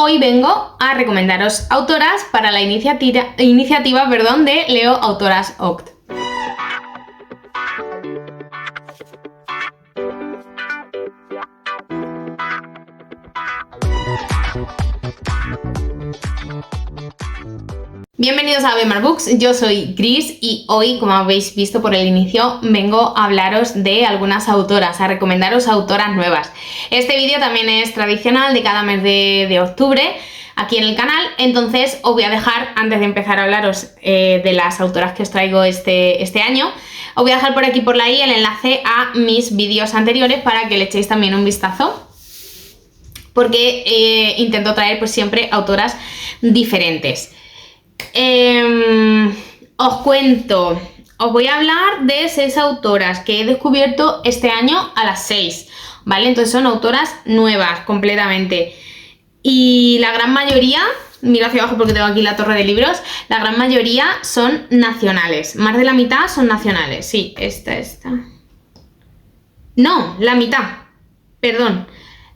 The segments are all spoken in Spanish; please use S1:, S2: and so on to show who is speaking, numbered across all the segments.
S1: Hoy vengo a recomendaros autoras para la iniciativa de Leo Autoras OCT. Bienvenidos a Bemar Books, yo soy Chris y hoy, como habéis visto por el inicio, vengo a hablaros de algunas autoras, a recomendaros autoras nuevas. Este vídeo también es tradicional de cada mes de octubre aquí en el canal, entonces os voy a dejar, antes de empezar a hablaros de las autoras que os traigo este año, os voy a dejar por aquí por la i el enlace a mis vídeos anteriores para que le echéis también un vistazo, porque intento traer pues siempre autoras diferentes. Os cuento, os voy a hablar de 6 autoras que he descubierto este año a las 6, ¿vale? Entonces son autoras nuevas completamente y la gran mayoría, miro hacia abajo porque tengo aquí la torre de libros, la gran mayoría son nacionales, más de la mitad son nacionales, sí, esta, no, la mitad, perdón,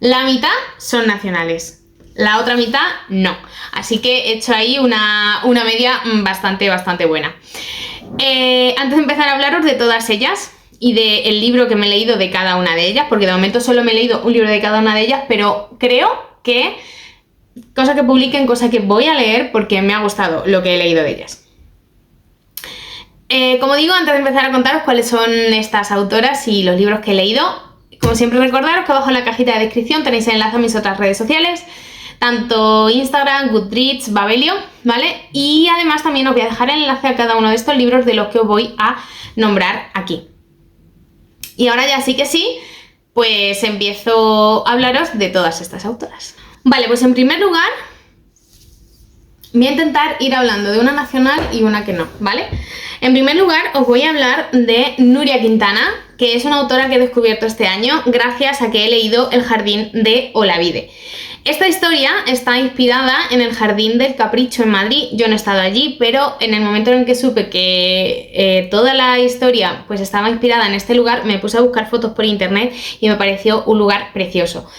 S1: la mitad son nacionales. La otra mitad no, así que he hecho ahí una media bastante buena. Antes de empezar a hablaros de todas ellas y del libro que me he leído de cada una de ellas, porque de momento solo me he leído un libro de cada una de ellas, pero creo que cosa que publiquen, cosa que voy a leer porque me ha gustado lo que he leído de ellas. Como digo, antes de empezar a contaros cuáles son estas autoras y los libros que he leído, como siempre recordaros que abajo en la cajita de descripción tenéis el enlace a mis otras redes sociales, tanto Instagram, Goodreads, Babelio, ¿vale? Y además también os voy a dejar el enlace a cada uno de estos libros de los que os voy a nombrar aquí. Y ahora ya sí que sí, pues empiezo a hablaros de todas estas autoras. Vale, pues en primer lugar voy a intentar ir hablando de una nacional y una que no, ¿vale? En primer lugar os voy a hablar de Núria Quintana, que es una autora que he descubierto este año gracias a que he leído El jardín de Olavide. Esta historia está inspirada en el Jardín del Capricho en Madrid. Yo no he estado allí, pero en el momento en que supe que toda la historia pues estaba inspirada en este lugar, me puse a buscar fotos por internet y me pareció un lugar precioso.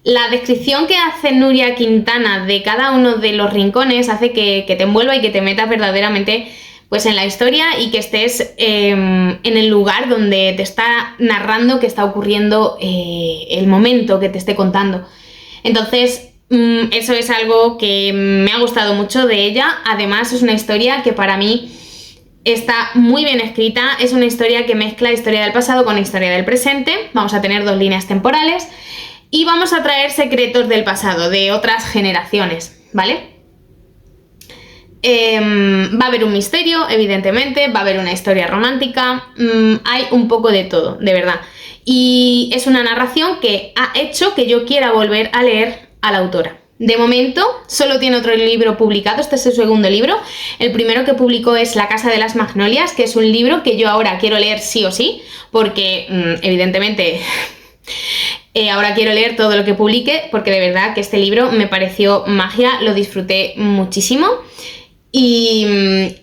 S1: La descripción que hace Núria Quintana de cada uno de los rincones hace que te envuelva y que te metas verdaderamente pues en la historia y que estés en el lugar donde te está narrando que está ocurriendo el momento que te esté contando. Entonces, eso es algo que me ha gustado mucho de ella. Además, es una historia que para mí está muy bien escrita. Es una historia que mezcla historia del pasado con historia del presente. Vamos a tener 2 líneas temporales y vamos a traer secretos del pasado, de otras generaciones, ¿vale? Va a haber un misterio, evidentemente, va a haber una historia romántica, hay un poco de todo, de verdad. Y es una narración que ha hecho que yo quiera volver a leer a la autora. De momento solo tiene otro libro publicado, este es su segundo libro. El primero que publicó es La casa de las magnolias, que es un libro que yo ahora quiero leer sí o sí, porque evidentemente ahora quiero leer todo lo que publique, porque de verdad que este libro me pareció magia, lo disfruté muchísimo. Y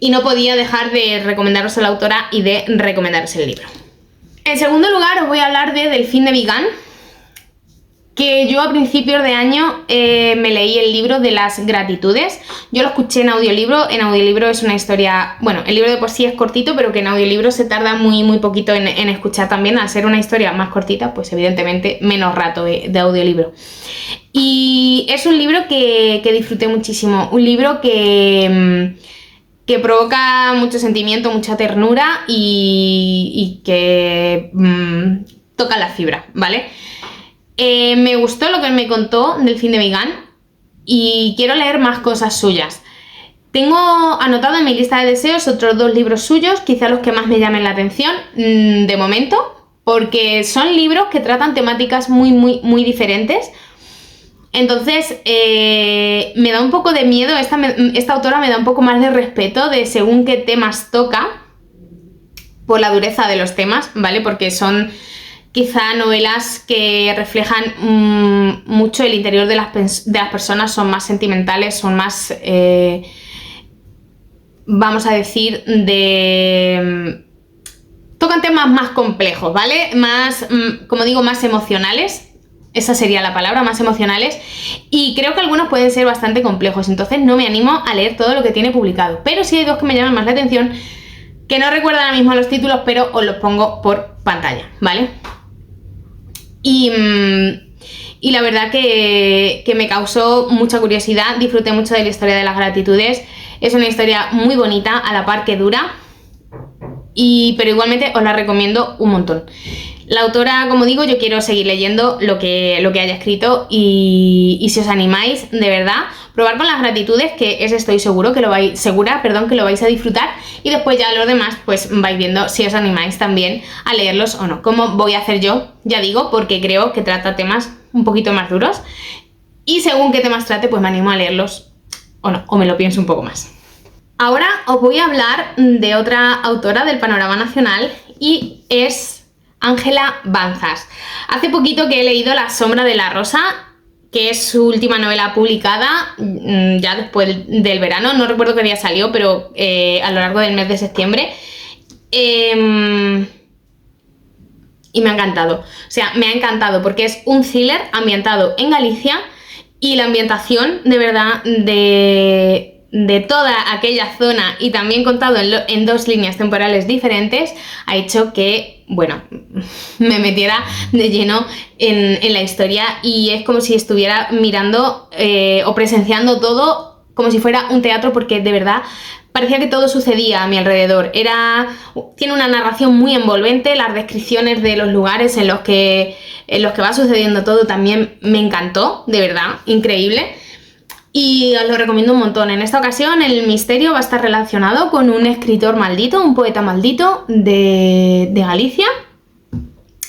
S1: no podía dejar de recomendaros a la autora y de recomendaros el libro. En segundo lugar os voy a hablar de Delfín de Vigan, que yo a principios de año me leí el libro de las gratitudes. Yo lo escuché en audiolibro es una historia, bueno, el libro de por sí es cortito, pero que en audiolibro se tarda muy poquito en escuchar también. Al ser una historia más cortita, pues evidentemente menos rato de audiolibro. Y es un libro que disfruté muchísimo, un libro que provoca mucho sentimiento, mucha ternura y que toca la fibra, ¿vale? Me gustó lo que me contó Delfín de Vigan y quiero leer más cosas suyas. Tengo anotado en mi lista de deseos otros 2 libros suyos, quizá los que más me llamen la atención de momento, porque son libros que tratan temáticas muy diferentes. Entonces me da un poco de miedo, esta autora me da un poco más de respeto de según qué temas toca, por la dureza de los temas, ¿vale? Porque son quizá novelas que reflejan mucho el interior de las personas, son más sentimentales, son más, vamos a decir, tocan temas más complejos, ¿vale? Más, como digo, más emocionales. esa sería la palabra, más emocionales, y creo que algunos pueden ser bastante complejos, entonces no me animo a leer todo lo que tiene publicado, pero sí hay dos que me llaman más la atención, que no recuerdo ahora mismo los títulos, pero os los pongo por pantalla, ¿vale? Y la verdad que me causó mucha curiosidad, disfruté mucho de la historia de las gratitudes, es una historia muy bonita, a la par que dura, pero igualmente os la recomiendo un montón. La autora, como digo, yo quiero seguir leyendo lo que haya escrito y si os animáis, de verdad, probar con las gratitudes, que estoy segura que lo vais a disfrutar, y después ya los demás pues vais viendo si os animáis también a leerlos o no, como voy a hacer yo, ya digo, porque creo que trata temas un poquito más duros y según qué temas trate pues me animo a leerlos o no, o me lo pienso un poco más. Ahora os voy a hablar de otra autora del panorama nacional y es Ángela Banzas. Hace poquito que he leído La sombra de la rosa, que es su última novela publicada ya después del verano, no recuerdo qué día salió, pero a lo largo del mes de septiembre. Y me ha encantado, o sea, me ha encantado porque es un thriller ambientado en Galicia y la ambientación, de verdad, de toda aquella zona y también contado en dos líneas temporales diferentes, ha hecho que, bueno, me metiera de lleno en la historia y es como si estuviera mirando o presenciando todo como si fuera un teatro, porque de verdad parecía que todo sucedía a mi alrededor. Tiene una narración muy envolvente, las descripciones de los lugares en los que va sucediendo todo también me encantó, de verdad, increíble. Y os lo recomiendo un montón. En esta ocasión el misterio va a estar relacionado con un escritor maldito, un poeta maldito de Galicia,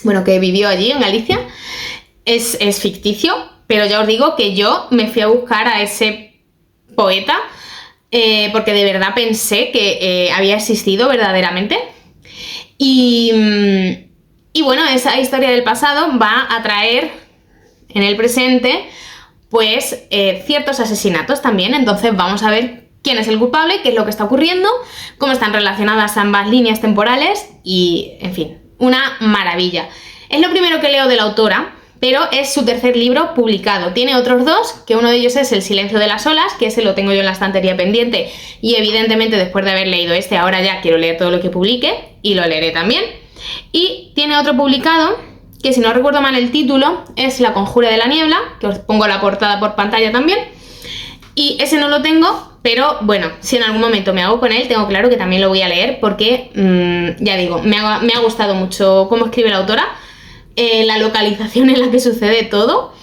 S1: bueno, que vivió allí en Galicia. Es ficticio, pero ya os digo que yo me fui a buscar a ese poeta porque de verdad pensé que había existido verdaderamente. Y bueno, esa historia del pasado va a traer en el presente pues ciertos asesinatos también, entonces vamos a ver quién es el culpable, qué es lo que está ocurriendo, cómo están relacionadas ambas líneas temporales y, en fin, una maravilla. Es lo primero que leo de la autora, pero es su tercer libro publicado. Tiene otros dos, que uno de ellos es El silencio de las olas, que ese lo tengo yo en la estantería pendiente y evidentemente después de haber leído este ahora ya quiero leer todo lo que publique y lo leeré también. Y tiene otro publicado que, si no recuerdo mal el título, es La conjura de la niebla, que os pongo la portada por pantalla también, y ese no lo tengo, pero bueno, si en algún momento me hago con él, tengo claro que también lo voy a leer porque, ya digo, me ha gustado mucho cómo escribe la autora, la localización en la que sucede todo,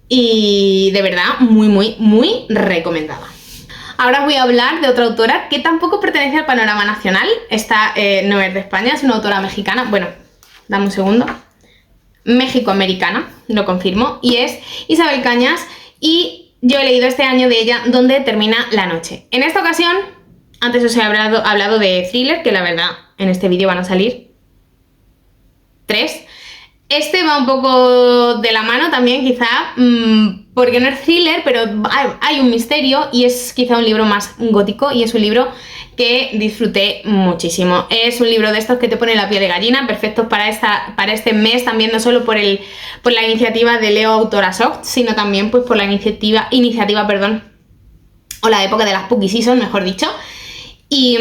S1: y de verdad, muy, muy, muy recomendada. Ahora os voy a hablar de otra autora que tampoco pertenece al panorama nacional, esta no es de España, es una autora mexicana, bueno, dame un segundo, México-americana, lo confirmo, y es Isabel Cañas, y yo he leído este año de ella Donde termina la noche. En esta ocasión, antes os he hablado de thriller, que la verdad en este vídeo van a salir 3. Este va un poco de la mano también quizá, porque no es thriller, pero hay un misterio y es quizá un libro más gótico y es un libro que disfruté muchísimo. Es un libro de estos que te pone la piel de gallina, perfectos para este mes también, no solo por la iniciativa de Leo Autora Soft, sino también pues por la iniciativa, o la época de las Spooky Season, mejor dicho. Y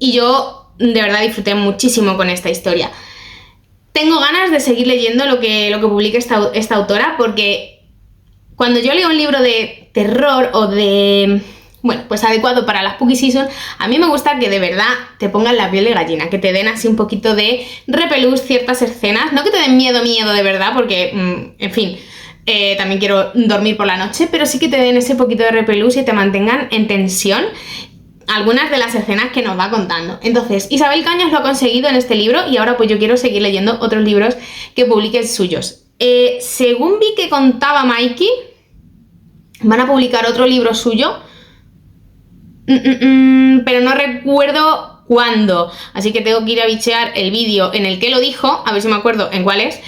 S1: yo de verdad disfruté muchísimo con esta historia. Tengo ganas de seguir leyendo lo que publique esta autora, porque cuando yo leo un libro de terror o de, bueno, pues adecuado para las Spooky Season, a mí me gusta que de verdad te pongan la piel de gallina, que te den así un poquito de repelús ciertas escenas, no que te den miedo de verdad, porque, en fin, también quiero dormir por la noche, pero sí que te den ese poquito de repelús y te mantengan en tensión algunas de las escenas que nos va contando. Entonces, Isabel Cañas lo ha conseguido en este libro y ahora pues yo quiero seguir leyendo otros libros que publiquen suyos. Según vi que contaba Mikey, van a publicar otro libro suyo, pero no recuerdo cuándo, así que tengo que ir a bichear el vídeo en el que lo dijo, a ver si me acuerdo en cuál es,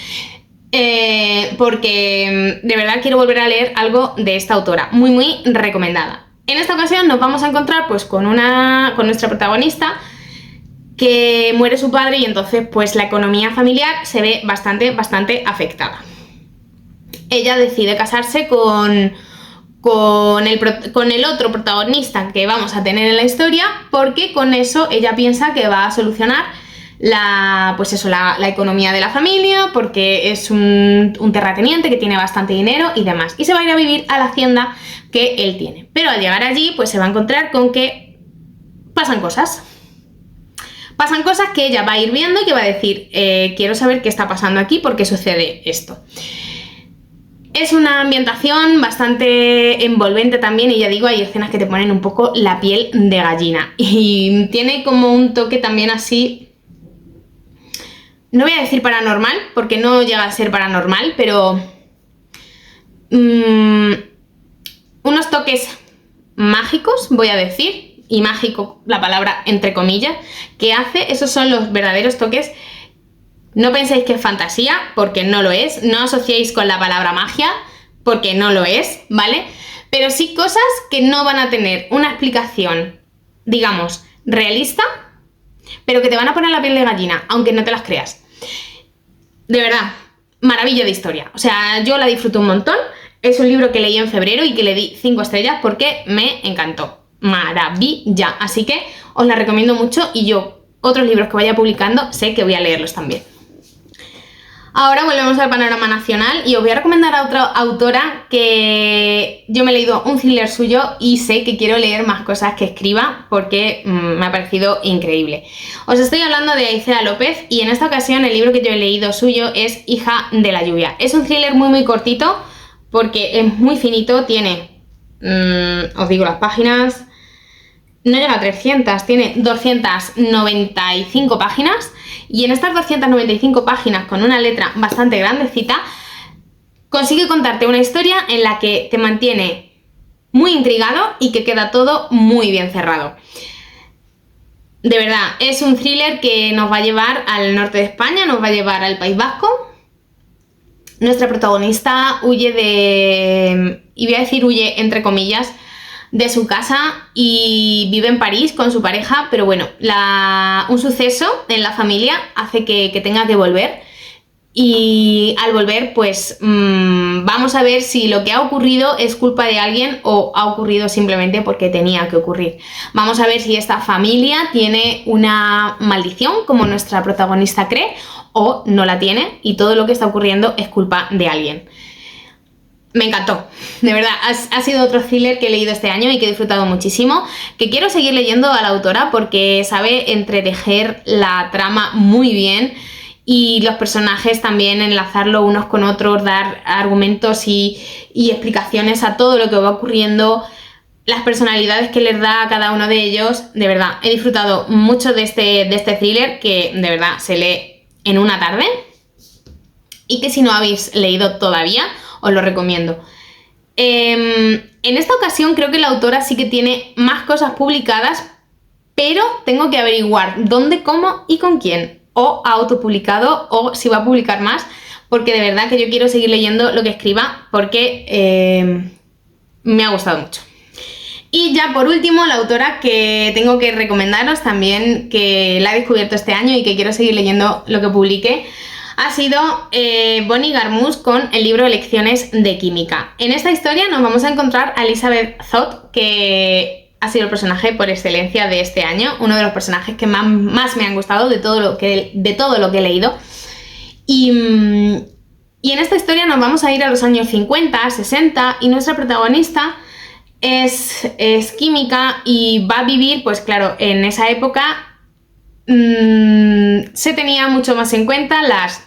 S1: porque de verdad quiero volver a leer algo de esta autora, muy muy recomendada. En esta ocasión nos vamos a encontrar pues con nuestra protagonista, que muere su padre y entonces pues la economía familiar se ve bastante afectada. ella decide casarse con el otro protagonista que vamos a tener en la historia, porque con eso ella piensa que va a solucionar la economía de la familia, porque es un terrateniente que tiene bastante dinero y demás, y se va a ir a vivir a la hacienda que él tiene. Pero al llegar allí pues se va a encontrar con que pasan cosas que ella va a ir viendo y que va a decir, quiero saber qué está pasando aquí, por qué sucede esto. Es una ambientación bastante envolvente también, y ya digo, hay escenas que te ponen un poco la piel de gallina, y tiene como un toque también así, no voy a decir paranormal, porque no llega a ser paranormal, pero unos toques mágicos, voy a decir, y mágico la palabra entre comillas, que hace, esos son los verdaderos toques. No penséis que es fantasía, porque no lo es, no asociéis con la palabra magia, porque no lo es, ¿vale? Pero sí cosas que no van a tener una explicación, digamos, realista, pero que te van a poner la piel de gallina, aunque no te las creas. De verdad, maravilla de historia. O sea, yo la disfruto un montón. Es un libro que leí en febrero y que le di 5 estrellas porque me encantó. Maravilla. Así que os la recomiendo mucho, y yo, otros libros que vaya publicando, sé que voy a leerlos también. Ahora volvemos al panorama nacional y os voy a recomendar a otra autora que yo me he leído un thriller suyo y sé que quiero leer más cosas que escriba porque me ha parecido increíble. Os estoy hablando de Aicea López, y en esta ocasión el libro que yo he leído suyo es Hija de la lluvia. Es un thriller muy cortito porque es muy finito, tiene, os digo las páginas, no llega a 300, tiene 295 páginas. Y en estas 295 páginas, con una letra bastante grandecita, consigue contarte una historia en la que te mantiene muy intrigado y que queda todo muy bien cerrado. De verdad, es un thriller que nos va a llevar al norte de España, nos va a llevar al País Vasco. Nuestra protagonista huye y voy a decir huye entre comillas, de su casa y vive en París con su pareja, pero bueno, un suceso en la familia hace que tenga que volver, y al volver pues vamos a ver si lo que ha ocurrido es culpa de alguien o ha ocurrido simplemente porque tenía que ocurrir. Vamos a ver si esta familia tiene una maldición, como nuestra protagonista cree, o no la tiene y todo lo que está ocurriendo es culpa de alguien. Me encantó, de verdad, ha sido otro thriller que he leído este año y que he disfrutado muchísimo, que quiero seguir leyendo a la autora porque sabe entretejer la trama muy bien, y los personajes también, enlazarlo unos con otros, dar argumentos y explicaciones a todo lo que va ocurriendo, las personalidades que les da a cada uno de ellos. De verdad, he disfrutado mucho de este thriller, que de verdad se lee en una tarde, y que si no habéis leído todavía, os lo recomiendo. En esta ocasión creo que la autora sí que tiene más cosas publicadas, pero tengo que averiguar dónde, cómo y con quién. O ha autopublicado o si va a publicar más, porque de verdad que yo quiero seguir leyendo lo que escriba porque me ha gustado mucho. Y ya por último, la autora que tengo que recomendaros también, que la he descubierto este año y que quiero seguir leyendo lo que publique, ha sido Bonnie Garmus con el libro Lecciones de Química. En esta historia nos vamos a encontrar a Elizabeth Zott, que ha sido el personaje por excelencia de este año, uno de los personajes que más me han gustado de todo lo que he leído. Y en esta historia nos vamos a ir a los años 50, 60, y nuestra protagonista es química y va a vivir, pues claro, en esa época se tenía mucho más en cuenta las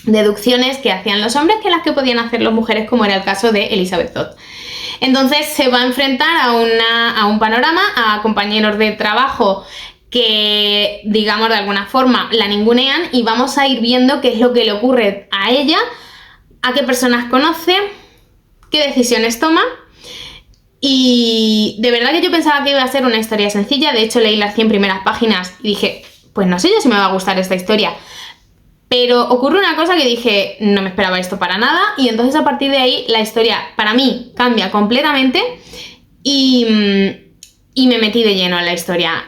S1: deducciones que hacían los hombres que las que podían hacer las mujeres, como era el caso de Elizabeth Zott. Entonces se va a enfrentar a un panorama, a compañeros de trabajo que, digamos, de alguna forma la ningunean, y vamos a ir viendo qué es lo que le ocurre a ella, a qué personas conoce, qué decisiones toma. Y de verdad que yo pensaba que iba a ser una historia sencilla. De hecho, leí las 100 primeras páginas y dije, pues no sé yo si me va a gustar esta historia. Pero ocurre una cosa que dije, no me esperaba esto para nada, y entonces a partir de ahí la historia para mí cambia completamente y me metí de lleno en la historia.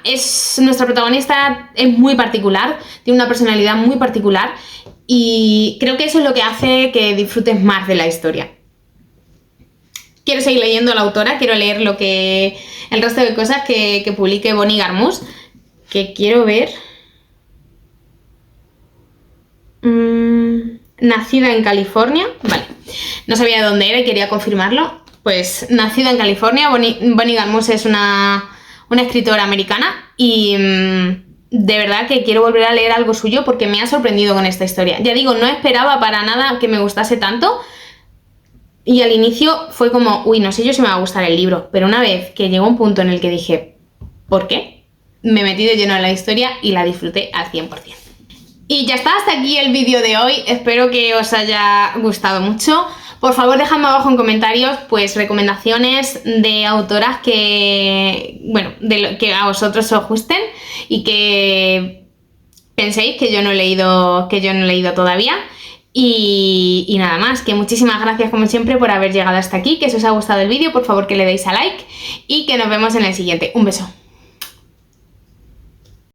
S1: Nuestra protagonista es muy particular, tiene una personalidad muy particular, y creo que eso es lo que hace que disfrutes más de la historia. Quiero seguir leyendo a la autora, quiero leer el resto de cosas que publique Bonnie Garmus, que quiero ver. Nacida en California, vale, no sabía de dónde era y quería confirmarlo. Pues nacida en California, Bonnie Garmus es una escritora americana y de verdad que quiero volver a leer algo suyo porque me ha sorprendido con esta historia. Ya digo, no esperaba para nada que me gustase tanto y al inicio fue como, uy, no sé yo si me va a gustar el libro, pero una vez que llegó un punto en el que dije, ¿por qué? Me metí de lleno en la historia y la disfruté al 100%. Y ya está, hasta aquí el vídeo de hoy, espero que os haya gustado mucho. Por favor, dejadme abajo en comentarios pues recomendaciones de autoras que, bueno, que a vosotros os gusten y que penséis que yo no he leído todavía. Y nada más, que muchísimas gracias como siempre por haber llegado hasta aquí, que si os ha gustado el vídeo, por favor que le deis a like y que nos vemos en el siguiente. Un beso.